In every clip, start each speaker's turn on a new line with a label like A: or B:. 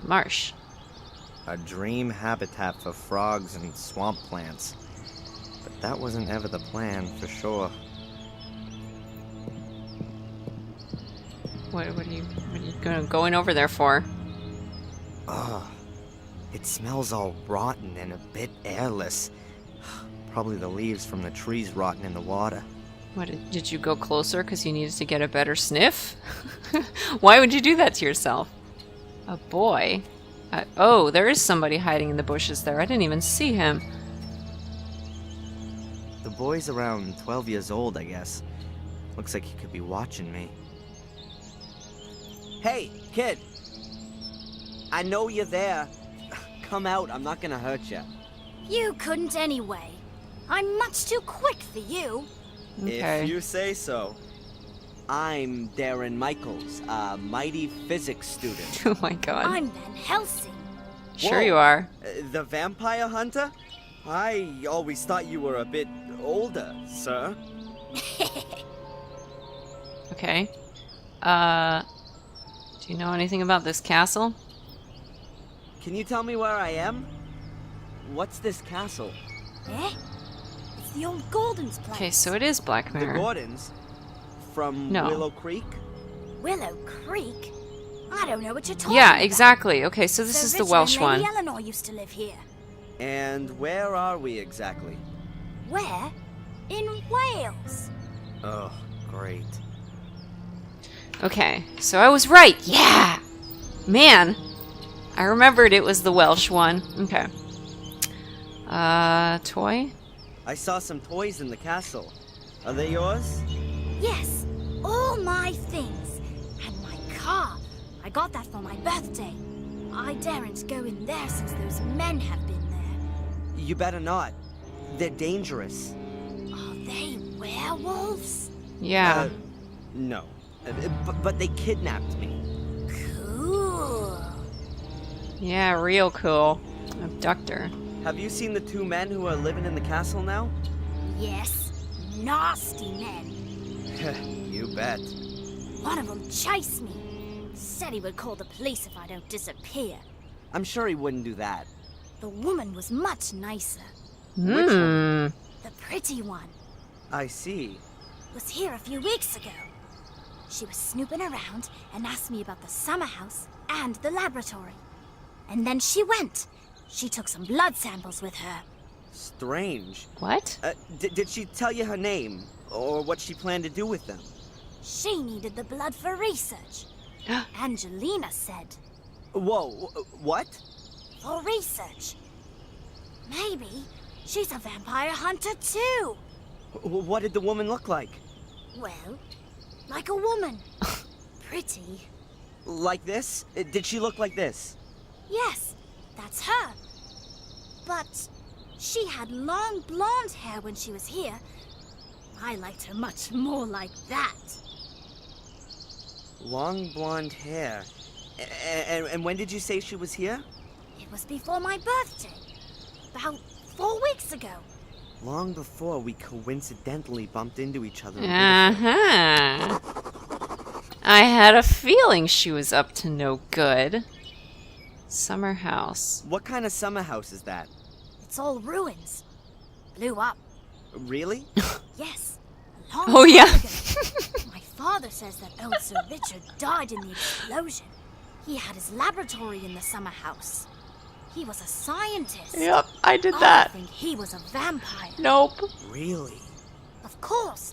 A: Marsh.
B: A dream habitat for frogs and swamp plants. But that wasn't ever the plan, for sure.
A: What are you going over there for?
B: Ugh. It smells all rotten and a bit airless. Probably the leaves from the trees rotting in the water.
A: What, did you go closer because you needed to get a better sniff? Why would you do that to yourself? A boy? Oh, there is somebody hiding in the bushes there. I didn't even see him.
B: The boy's around 12 years old, I guess. Looks like he could be watching me.
C: Hey, kid! I know you're there. Come out, I'm not gonna hurt you.
D: You couldn't anyway. I'm much too quick for you.
A: Okay.
C: If you say so. I'm Darren Michaels, a mighty physics student.
A: Oh my god.
D: I'm Van Helsing.
A: Sure
C: Whoa.
A: you are.
C: The vampire hunter? I always thought you were a bit older, sir.
A: Okay. Do you know anything about this castle?
C: Can you tell me where I am? What's this castle?
D: Eh? It's the old Gordon's place.
A: Okay, so it is Black
C: The
A: Mirror.
C: Gordons? From
A: No.
C: Willow Creek?
D: Willow Creek? I don't know what you're talking
A: Yeah,
D: about.
A: exactly. Okay, so this is the
D: Richard
A: Welsh
D: and
A: one.
D: Lady Eleanor used to live here.
C: And where are we exactly?
D: Where? In Wales.
B: Oh, great.
A: Okay, so I was right. Yeah! Man, I remembered it was the Welsh one. Okay. Toy?
C: I saw some toys in the castle. Are they yours?
D: Yes, all my things. And my car. I got that for my birthday. I daren't go in there since those men have been there.
C: You better not. They're dangerous.
D: Are they werewolves?
A: Yeah.
C: No. But they kidnapped me.
D: Cool.
A: Yeah, real cool. Abductor.
C: Have you seen the two men who are living in the castle now?
D: Yes, nasty men.
C: You bet.
D: One of them chased me. Said he would call the police if I don't disappear.
C: I'm sure he wouldn't do that.
D: The woman was much nicer.
C: Which one?
D: The pretty one.
C: I see.
D: Was here a few weeks ago. She was snooping around and asked me about the summer house and the laboratory. And then she went. She took some blood samples with her.
C: Strange.
A: What?
C: Did she tell you her name? Or what she planned to do with them?
D: She needed the blood for research. Angelina said.
C: Whoa, what?
D: For research. Maybe she's a vampire hunter too.
C: What did the woman look like?
D: Well, like a woman. Pretty.
C: Like this? Did she look like this?
D: Yes, that's her. But she had long blonde hair when she was here. I liked her much more like that.
C: Long blonde hair. And when did you say she was here?
D: It was before my birthday. About 4 weeks ago.
C: Long before we coincidentally bumped into each other.
A: Uh-huh. I had a feeling she was up to no good. Summer house.
C: What kind of summer house is that?
D: It's all ruins. Blew up.
C: Really?
D: Yes. A long
A: Oh,
D: time
A: yeah.
D: ago. My father says that old Sir Richard died in the explosion. He had his laboratory in the summer house. He was a scientist.
A: Yep, I did
D: I
A: that.
D: think he was a vampire.
A: Nope.
C: Really?
D: Of course.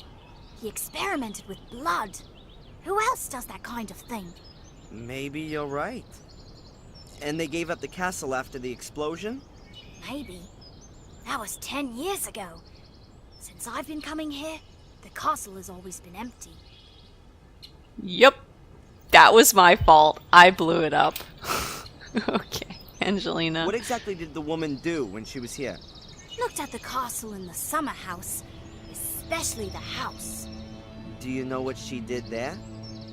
D: He experimented with blood. Who else does that kind of thing?
C: Maybe you're right. And they gave up the castle after the explosion?
D: Maybe. That was 10 years ago. Since I've been coming here, the castle has always been empty.
A: Yep. That was my fault. I blew it up. Okay, Angelina.
C: What exactly did the woman do when she was here?
D: Looked at the castle and the summer house. Especially the house.
C: Do you know what she did there?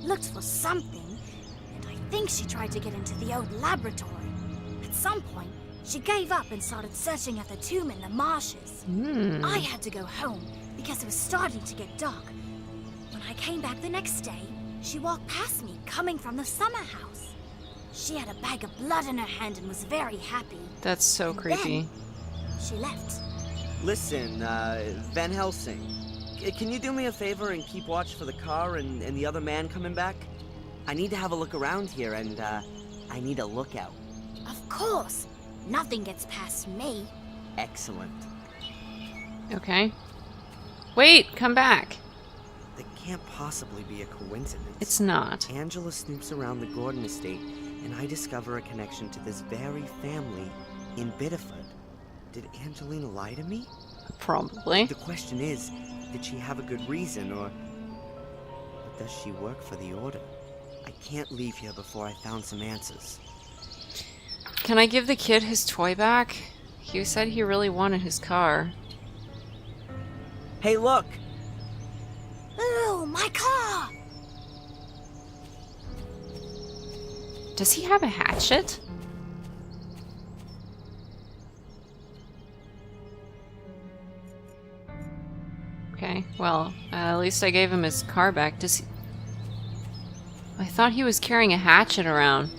D: Looked for something, and I think she tried to get into the old laboratory. At some point, she gave up and started searching at the tomb in the marshes. I had to go home because it was starting to get dark. When I came back the next day, she walked past me coming from the summer house. She had a bag of blood in her hand and was very happy.
A: That's so
D: And
A: creepy.
D: then she left.
C: Listen, Van Helsing, can you do me a favor and keep watch for the car and the other man coming back? I need to have a look around here, and I need a lookout.
D: Of course. Nothing gets past me.
C: Excellent.
A: Okay. Wait, come back.
B: That can't possibly be a coincidence.
A: It's not.
B: Angela snoops around the Gordon estate, and I discover a connection to this very family in Biddeford. Did Angelina lie to me?
A: Probably.
B: The question is, did she have a good reason, or does she work for the Order? I can't leave here before I found some answers.
A: Can I give the kid his toy back? He said he really wanted his car.
C: Hey, look!
D: Ooh, my car!
A: Does he have a hatchet? Okay, well, at least I gave him his car back. Does he... I thought he was carrying a hatchet around.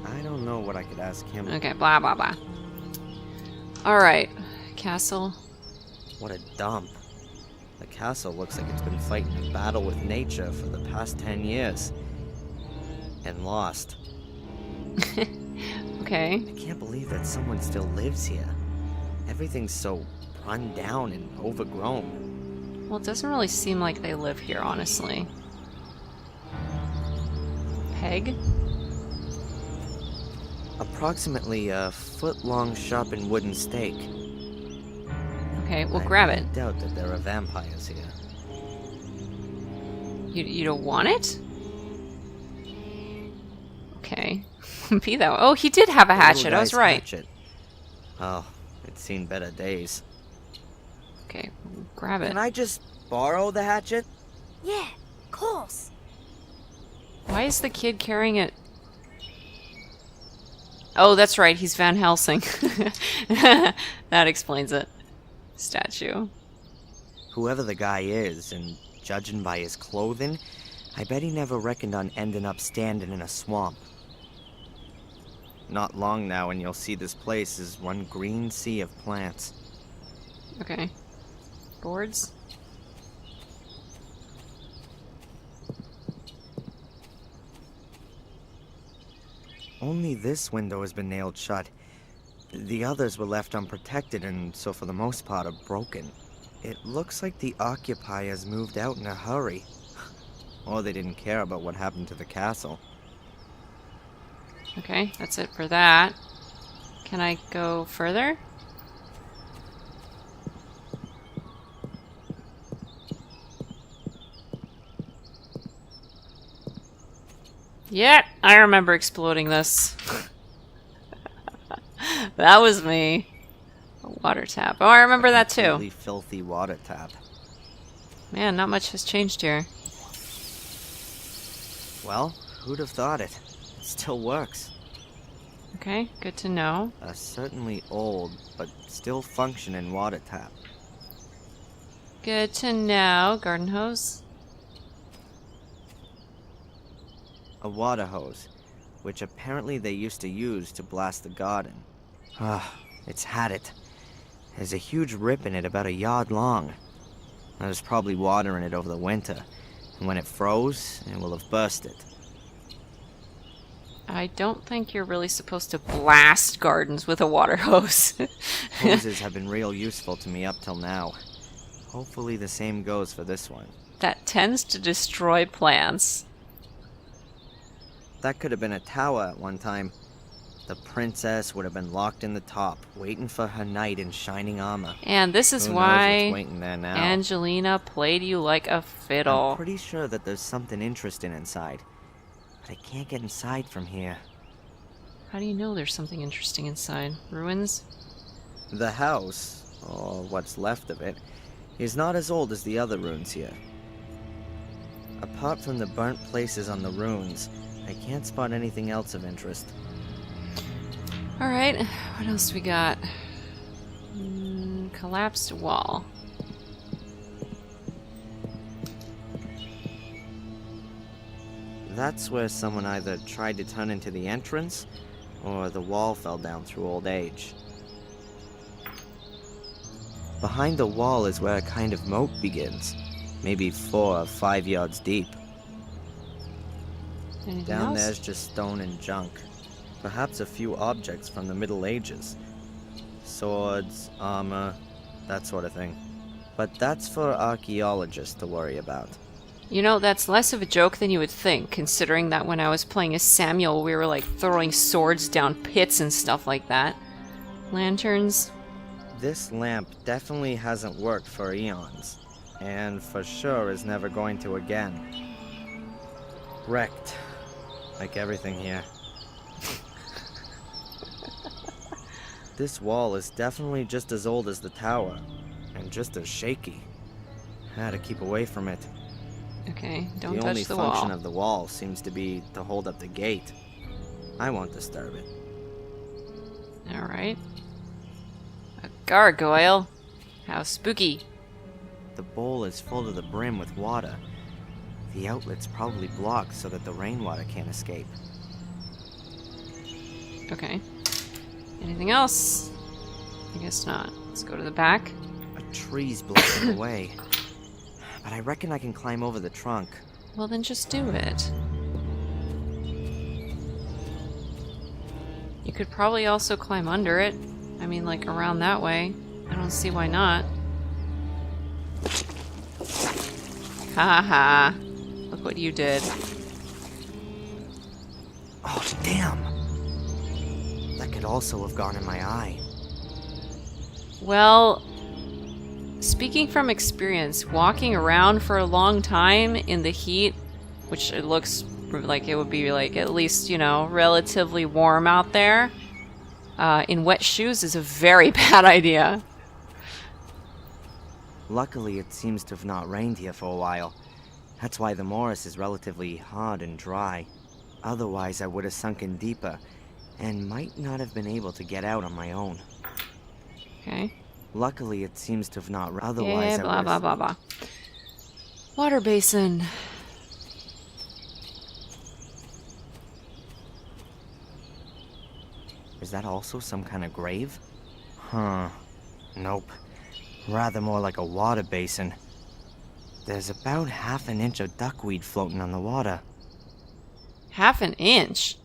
B: I don't know what I could ask him.
A: Okay, blah, blah, blah. Alright, castle.
B: What a dump. The castle looks like it's been fighting a battle with nature for the past 10 years. And lost.
A: Okay.
B: I can't believe that someone still lives here. Everything's so run down and overgrown.
A: Well, it doesn't really seem like they live here, honestly. Peg?
B: Approximately a foot-long sharpened wooden stake.
A: Okay, well, grab it.
B: I doubt that there are vampires here.
A: You don't want it? Okay. Be that way. Oh, he did have a
B: The little
A: hatchet. I was
B: guy's
A: right.
B: hatchet. Oh, it's seen better days.
A: Okay, grab it.
C: Can I just borrow the hatchet?
D: Yeah, of course.
A: Why is the kid carrying it? Oh, that's right. He's Van Helsing. That explains it. Statue.
B: Whoever the guy is, and judging by his clothing, I bet he never reckoned on ending up standing in a swamp. Not long now and you'll see this place is one green sea of plants.
A: Okay. Boards?
B: Only this window has been nailed shut. The others were left unprotected and so for the most part are broken. It looks like the occupiers moved out in a hurry. Or they didn't care about what happened to the castle.
A: Okay, that's it for that. Can I go further? Yeah, I remember exploding this. That was me. A water tap. Oh, I remember that too.
B: Really filthy water tap.
A: Man, not much has changed here.
B: Well, who'd have thought it? It still works.
A: Okay, good to know.
B: A certainly old, but still functioning water tap.
A: Good to know. Garden hose.
B: A water hose, which apparently they used to use to blast the garden. Ah, it's had it. There's a huge rip in it about a yard long. There's probably water in it over the winter, and when it froze, it will have bursted.
A: I don't think you're really supposed to blast gardens with a water hose.
B: Hoses have been real useful to me up till now. Hopefully the same goes for this one.
A: That tends to destroy plants.
B: That could have been a tower at one time. The princess would have been locked in the top, waiting for her knight in shining armor.
A: And this is
B: Who knows what's
A: why
B: waiting there now?
A: Angelina played you like a fiddle.
B: I'm pretty sure that there's something interesting inside. But I can't get inside from here.
A: How do you know there's something interesting inside? Ruins?
B: The house, or what's left of it, is not as old as the other ruins here. Apart from the burnt places on the ruins, I can't spot anything else of interest.
A: Alright, what else we got? Collapsed wall.
B: That's where someone either tried to turn into the entrance, or the wall fell down through old age. Behind the wall is where a kind of moat begins, maybe 4 or 5 yards deep.
A: Anything
B: Down
A: else?
B: there's just stone and junk. Perhaps a few objects from the Middle Ages. Swords, armor, that sort of thing. But that's for archaeologists to worry about.
A: You know, that's less of a joke than you would think, considering that when I was playing as Samuel, we were like throwing swords down pits and stuff like that. Lanterns.
B: This lamp definitely hasn't worked for eons, and for sure is never going to again. Wrecked, like everything here. This wall is definitely just as old as the tower, and just as shaky. I had to keep away from it.
A: Okay, don't
B: The
A: touch
B: only
A: the
B: function
A: wall.
B: of the wall seems to be to hold up the gate. I won't disturb it.
A: Alright. A gargoyle. How spooky.
B: The bowl is full to the brim with water. The outlet's probably blocked so that the rainwater can't escape.
A: Okay. Anything else? I guess not. Let's go to the back.
B: A tree's blocking the way. But I reckon I can climb over the trunk.
A: Well, then just do it. You could probably also climb under it. I mean, like, around that way. I don't see why not. Ha ha. Look what you did.
B: Oh, damn! That could also have gone in my eye.
A: Well, speaking from experience, walking around for a long time in the heat, which it looks like it would be like at least, you know, relatively warm out there, in wet shoes is a very bad idea.
B: Luckily, it seems to have not rained here for a while. That's why the morass is relatively hard and dry. Otherwise, I would have sunken deeper, and might not have been able to get out on my own.
A: Okay.
B: Luckily, it seems to have not. Otherwise,
A: Yeah,
B: I
A: blah,
B: would
A: blah,
B: have...
A: blah, blah. Water basin.
B: Is that also some kind of grave? Huh. Nope. Rather more like a water basin. There's about half an inch of duckweed floating on the water.
A: Half an inch?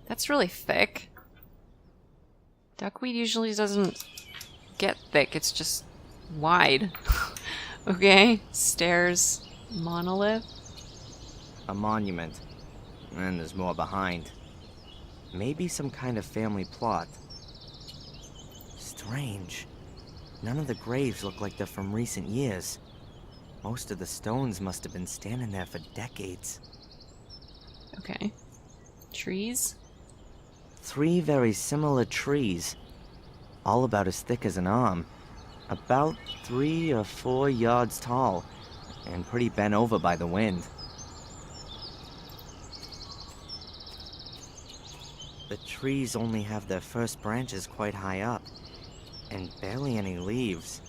A: That's really thick. Duckweed usually doesn't get thick, it's just wide. Okay, stairs, monolith.
B: A monument. And there's more behind. Maybe some kind of family plot. Strange. None of the graves look like they're from recent years. Most of the stones must have been standing there for decades.
A: Okay. Trees?
B: 3 very similar trees. All about as thick as an arm. About 3 or 4 yards tall. And pretty bent over by the wind. The trees only have their first branches quite high up. And barely any leaves.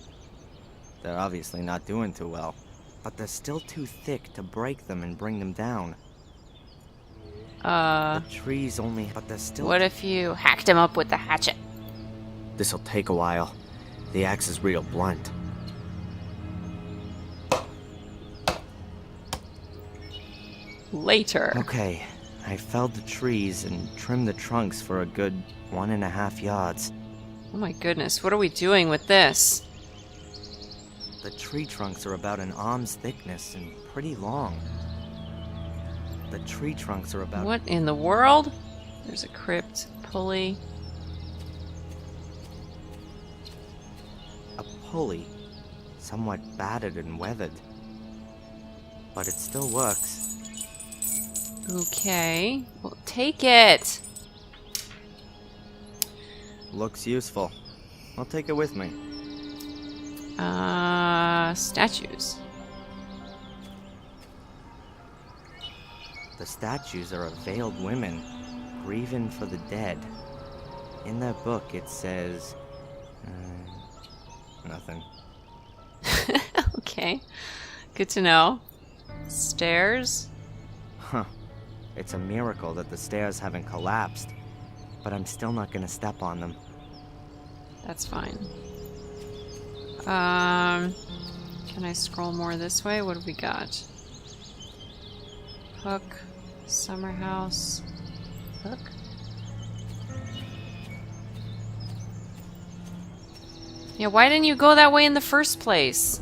B: They're obviously not doing too well. But they're still too thick to break them and bring them down. The trees only... But they're still...
A: What if you hacked him up with the hatchet?
B: This'll take a while. The axe is real blunt.
A: Later.
B: Okay, I felled the trees and trimmed the trunks for a good 1.5 yards.
A: Oh my goodness, what are we doing with this?
B: The tree trunks are about an arm's thickness and pretty long. The tree trunks are about...
A: What in the world? There's a crypt, pulley.
B: A pulley. Somewhat battered and weathered. But it still works.
A: Okay, well, take it.
B: Looks useful. I'll take it with me.
A: Statues.
B: The statues are of veiled women, grieving for the dead. In their book it says... nothing.
A: Okay, good to know. Stairs.
B: Huh. It's a miracle that the stairs haven't collapsed, but I'm still not gonna step on them.
A: That's fine. Can I scroll more this way? What do we got? Hook, summer house, hook. Yeah, why didn't you go that way in the first place?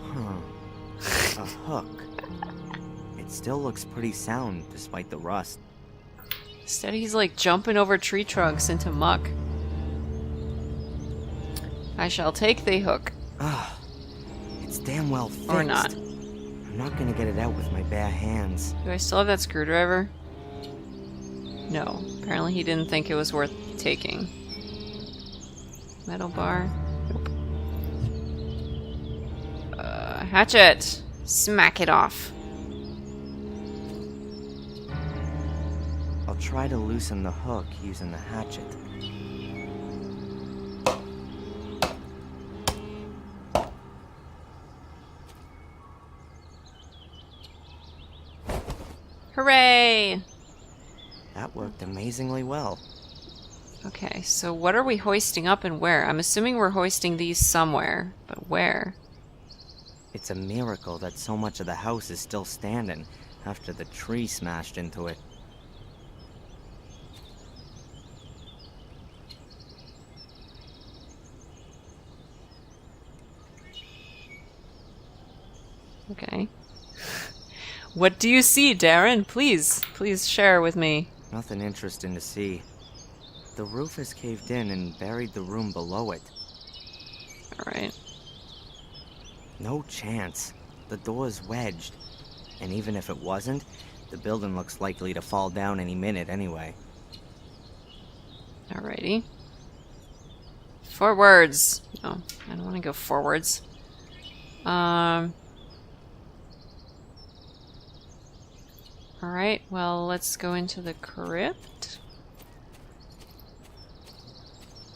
B: Huh. A hook. It still looks pretty sound despite the rust.
A: Instead, he's like jumping over tree trunks into muck. I shall take the hook.
B: Ah, it's damn well fixed.
A: Or not.
B: I'm not gonna get it out with my bare hands.
A: Do I still have that screwdriver? No. Apparently he didn't think it was worth taking. Metal bar. Nope. Hatchet! Smack it off.
B: I'll try to loosen the hook using the hatchet.
A: Hooray!
B: That worked amazingly well.
A: Okay, so what are we hoisting up and where? I'm assuming we're hoisting these somewhere, but where?
B: It's a miracle that so much of the house is still standing after the tree smashed into it.
A: Okay. What do you see, Darren? Please share with me.
B: Nothing interesting to see. The roof has caved in and buried the room below it.
A: Alright.
B: No chance. The door's wedged. And even if it wasn't, the building looks likely to fall down any minute anyway.
A: Alrighty. Forwards. No, I don't want to go forwards. Alright, well, let's go into the crypt.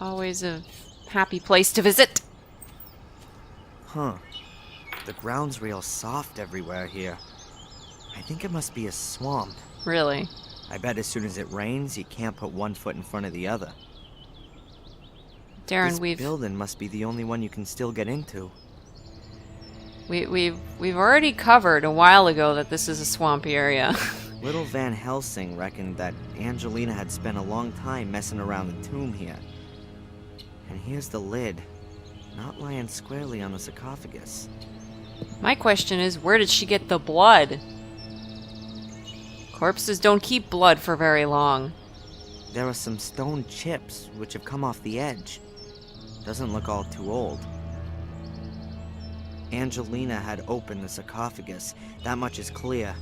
A: Always a happy place to visit.
B: Huh. The ground's real soft everywhere here. I think it must be a swamp.
A: Really?
B: I bet as soon as it rains, you can't put one foot in front of the other.
A: Darren,
B: This building must be the only one you can still get into.
A: We've already covered a while ago that this is a swampy area.
B: Little Van Helsing reckoned that Angelina had spent a long time messing around the tomb here. And here's the lid, not lying squarely on the sarcophagus.
A: My question is, where did she get the blood? Corpses don't keep blood for very long.
B: There are some stone chips which have come off the edge. Doesn't look all too old. Angelina had opened the sarcophagus, that much is clear.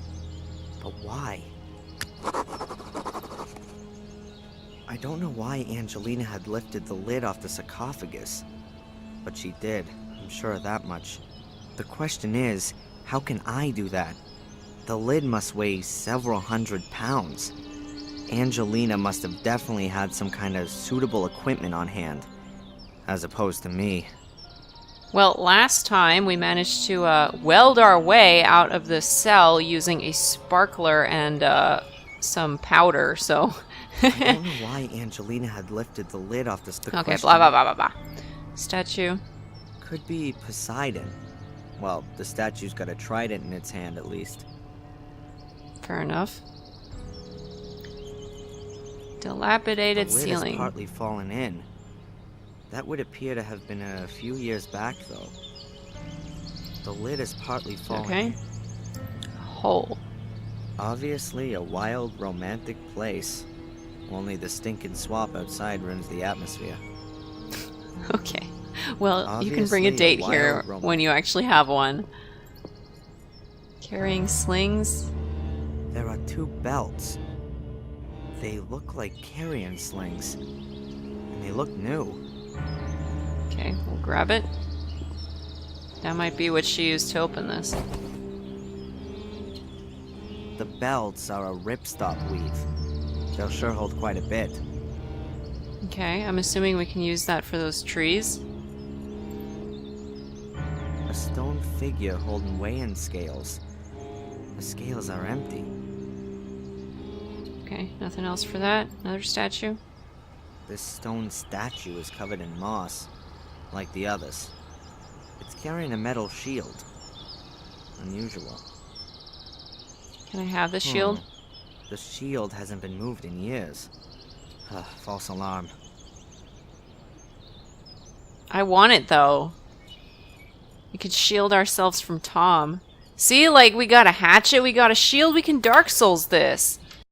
B: But why? I don't know why Angelina had lifted the lid off the sarcophagus, but she did, I'm sure of that much. The question is, how can I do that? The lid must weigh several hundred pounds. Angelina must have definitely had some kind of suitable equipment on hand, as opposed to me.
A: Well, last time we managed to weld our way out of the cell using a sparkler and some powder, so...
B: I don't know why Angelina had lifted the lid off this.
A: Okay, blah, blah, blah, blah, blah. Statue.
B: Could be Poseidon. Well, the statue's got a trident in its hand, at least.
A: Fair enough. Dilapidated
B: the lid
A: ceiling.
B: Is partly fallen in. That would appear to have been a few years back, though. The lid is partly fallen
A: Okay.
B: in.
A: A hole.
B: Obviously a wild, romantic place. Only the stinking swamp outside ruins the atmosphere.
A: Okay. Well, you can bring a date here when you actually have one. Carrying slings.
B: There are two belts. They look like carrying slings. And they look new.
A: Okay, we'll grab it. That might be what she used to open this.
B: The belts are a ripstop weave. They'll sure hold quite a bit.
A: Okay, I'm assuming we can use that for those trees.
B: A stone figure holding weighing scales. The scales are empty.
A: Okay, nothing else for that? Another statue?
B: This stone statue is covered in moss, like the others. It's carrying a metal shield. Unusual.
A: Can I have the shield?
B: The shield hasn't been moved in years. False alarm.
A: I want it, though. We could shield ourselves from Tom. See, like, we got a hatchet, we got a shield, we can Dark Souls this.